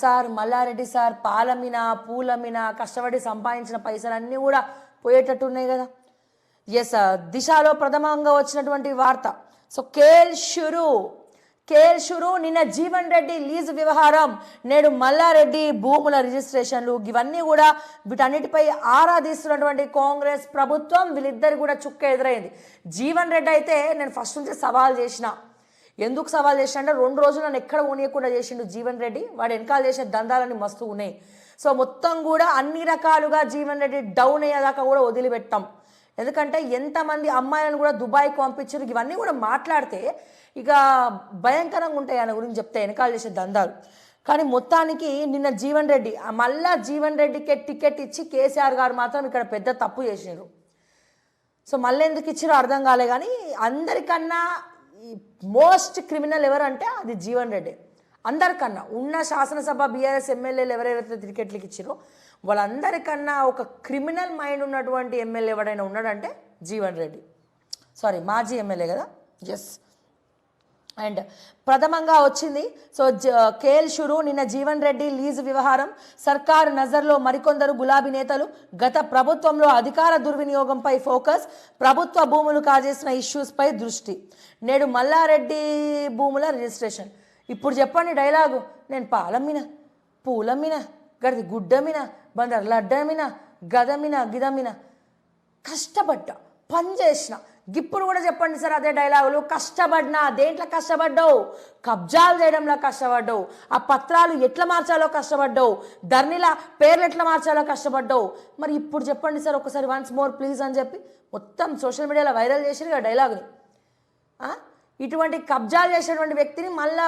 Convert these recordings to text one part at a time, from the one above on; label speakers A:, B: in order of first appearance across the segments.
A: Sir Mallareddy sir పాలమ్మిన పూలమ్మిన కష్టపడి సంపాదించిన పైసలన్నీ కూడా పోయేటట్టు ఉన్నాయి కదా. ఎస్, దిశలో ప్రథమంగా వచ్చినటువంటి వార్త. సో కేఎల్ షురు నిన్న జీవన్ రెడ్డి లీజు వ్యవహారం, నేడు మల్లారెడ్డి భూముల రిజిస్ట్రేషన్లు, ఇవన్నీ కూడా వీటన్నిటిపై ఆరాధిస్తున్నటువంటి కాంగ్రెస్ ప్రభుత్వం, వీళ్ళిద్దరు కూడా చుక్క ఎదురైంది. జీవన్ రెడ్డి అయితే నేను ఫస్ట్ నుంచి సవాల్ చేసిన, ఎందుకు సవాల్ చేసిన అంటే 2 రోజులు నన్ను ఎక్కడ ఊనియకుండా చేసిండు జీవన్ రెడ్డి. వాడు వెనకాల చేసే దందాలన్నీ మస్తు ఉన్నాయి. సో మొత్తం కూడా అన్ని రకాలుగా జీవన్ రెడ్డి డౌన్ అయ్యేదాకా కూడా వదిలిపెట్టాం. ఎందుకంటే ఎంతమంది అమ్మాయిలను కూడా దుబాయ్కి పంపించారు, ఇవన్నీ కూడా మాట్లాడితే ఇక భయంకరంగా ఉంటాయి ఆయన గురించి చెప్తే వెనకాల చేసే దందాలు. కానీ మొత్తానికి నిన్న జీవన్ రెడ్డి మళ్ళా జీవన్ రెడ్డికి టికెట్ ఇచ్చి కేసీఆర్ గారు మాత్రం ఇక్కడ పెద్ద తప్పు చేసినారు. సో మళ్ళీ ఎందుకు ఇచ్చారో అర్థం కాలే. కానీ అందరికన్నా మోస్ట్ క్రిమినల్ ఎవరంటే అది జీవన్ రెడ్డి. అందరికన్నా ఉన్న శాసనసభ బీఆర్ఎస్ ఎమ్మెల్యేలు ఎవరెవరైతే టికెట్లకి ఇచ్చారో వాళ్ళందరికన్నా ఒక క్రిమినల్ మైండ్ ఉన్నటువంటి ఎమ్మెల్యే ఎవడైనా ఉన్నాడంటే జీవన్ రెడ్డి. సారీ, మాజీ ఎమ్మెల్యే కదా. ఎస్, అండ్ ప్రథమంగా వచ్చింది. సో కేఎల్ షురు నిన్న జీవన్ రెడ్డి లీజు వ్యవహారం, సర్కారు నజర్లో మరికొందరు గులాబీ నేతలు, గత ప్రభుత్వంలో అధికార దుర్వినియోగంపై ఫోకస్, ప్రభుత్వ భూములు కాజేసిన ఇష్యూస్పై దృష్టి, నేడు మల్లారెడ్డి భూముల రిజిస్ట్రేషన్. ఇప్పుడు చెప్పండి డైలాగు, నేను పాలమ్మిన పూలమ్మిన గడిది గుడ్డమిన బందర్ లడ్డమిన గదమిన గిదమిన కష్టపడ్డా పని చేసిన. ఇప్పుడు కూడా చెప్పండి సార్ అదే డైలాగులు. కష్టపడినా, దేంట్లో కష్టపడ్డావు? కబ్జాలు చేయడంలో కష్టపడ్డావు, ఆ పత్రాలు ఎట్లా మార్చాలో కష్టపడ్డావు, ధర్నీల పేర్లు ఎట్లా మార్చాలో కష్టపడ్డావు. మరి ఇప్పుడు చెప్పండి సార్ ఒకసారి వన్స్ మోర్ ప్లీజ్ అని చెప్పి మొత్తం సోషల్ మీడియాలో వైరల్ చేసారు కదా డైలాగుని. ఇటువంటి కబ్జాలు చేసేటువంటి వ్యక్తిని మళ్ళా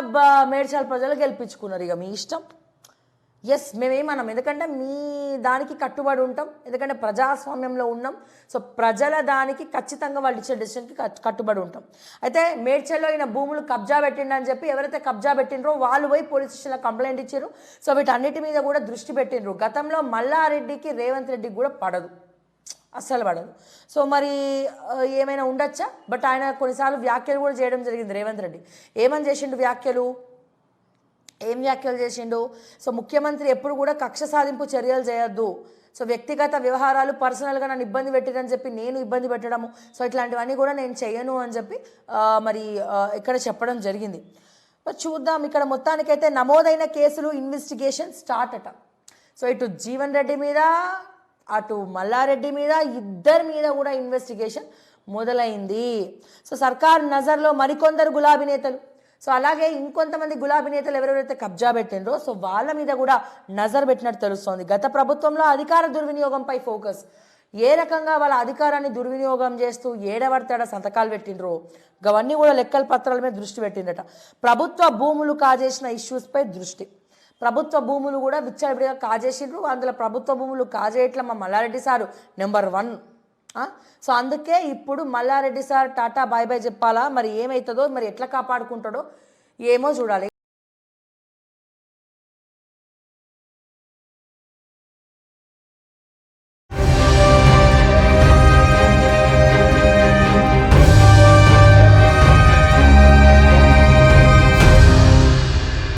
A: మేడ్చల్ ప్రజలు గెలిపించుకున్నారు. ఇక మీ ఇష్టం. ఎస్, మేమేమన్నాం, ఎందుకంటే మీ దానికి కట్టుబడి ఉంటాం, ఎందుకంటే ప్రజాస్వామ్యంలో ఉన్నాం. సో ప్రజల దానికి ఖచ్చితంగా వాళ్ళు ఇచ్చే డెసిషన్కి కట్టుబడి ఉంటాం. అయితే మేడ్చల్లో ఈయన భూములు కబ్జా పెట్టిండని చెప్పి ఎవరైతే కబ్జా పెట్టినరో వాళ్ళు పోయి పోలీస్ స్టేషన్లో కంప్లైంట్ ఇచ్చారు. సో వీటన్నిటి మీద కూడా దృష్టి పెట్టినరు. గతంలో మల్లారెడ్డికి రేవంత్ రెడ్డికి కూడా పడదు, అస్సలు పడదు. సో మరి ఏమైనా ఉండొచ్చా? బట్ ఆయన కొన్నిసార్లు వ్యాఖ్యలు కూడా చేయడం జరిగింది రేవంత్ రెడ్డి. ఏమని చేసిండు వ్యాఖ్యలు? ఏం వ్యాఖ్యలు చేసిండు? సో ముఖ్యమంత్రి ఎప్పుడు కూడా కక్ష సాధింపు చర్యలు చేయొద్దు, సో వ్యక్తిగత వ్యవహారాలు పర్సనల్గా నన్ను ఇబ్బంది పెట్టిరని చెప్పి నేను ఇబ్బంది పెట్టడము, సో ఇట్లాంటివన్నీ కూడా నేను చేయను అని చెప్పి మరి ఇక్కడ చెప్పడం జరిగింది. చూద్దాం. ఇక్కడ మొత్తానికైతే నమోదైన కేసులు ఇన్వెస్టిగేషన్ స్టార్ట్ అట. సో ఇటు జీవన్ రెడ్డి మీద అటు మల్లారెడ్డి మీద ఇద్దరి మీద కూడా ఇన్వెస్టిగేషన్ మొదలైంది. సో సర్కార్ నజర్లో మరికొందరు గులాబీ నేతలు, సో అలాగే ఇంకొంతమంది గులాబీ నేతలు ఎవరెవరైతే కబ్జా పెట్టినరో సో వాళ్ళ మీద కూడా నజర్ పెట్టినట్టు తెలుస్తోంది. గత ప్రభుత్వంలో అధికార దుర్వినియోగంపై ఫోకస్, ఏ రకంగా వాళ్ళ అధికారాన్ని దుర్వినియోగం చేస్తూ ఏడబడతాడ సంతకాలు పెట్టినరో అవన్నీ కూడా లెక్కల పత్రాల మీద దృష్టి పెట్టిండట. ప్రభుత్వ భూములు కాజేసిన ఇష్యూస్పై దృష్టి, ప్రభుత్వ భూములు కూడా విచ్చలవిడిగా కాజేసిండ్రు. అందులో ప్రభుత్వ భూములు కాజేయట్ల మా మల్లారెడ్డి సారు నెంబర్ 1. సో అందుకే ఇప్పుడు Mallareddy sir tata bye bye చెప్పాలా, మరి ఏమవుతుందో, మరి ఎట్లా కాపాడుకుంటాడో ఏమో చూడాలి.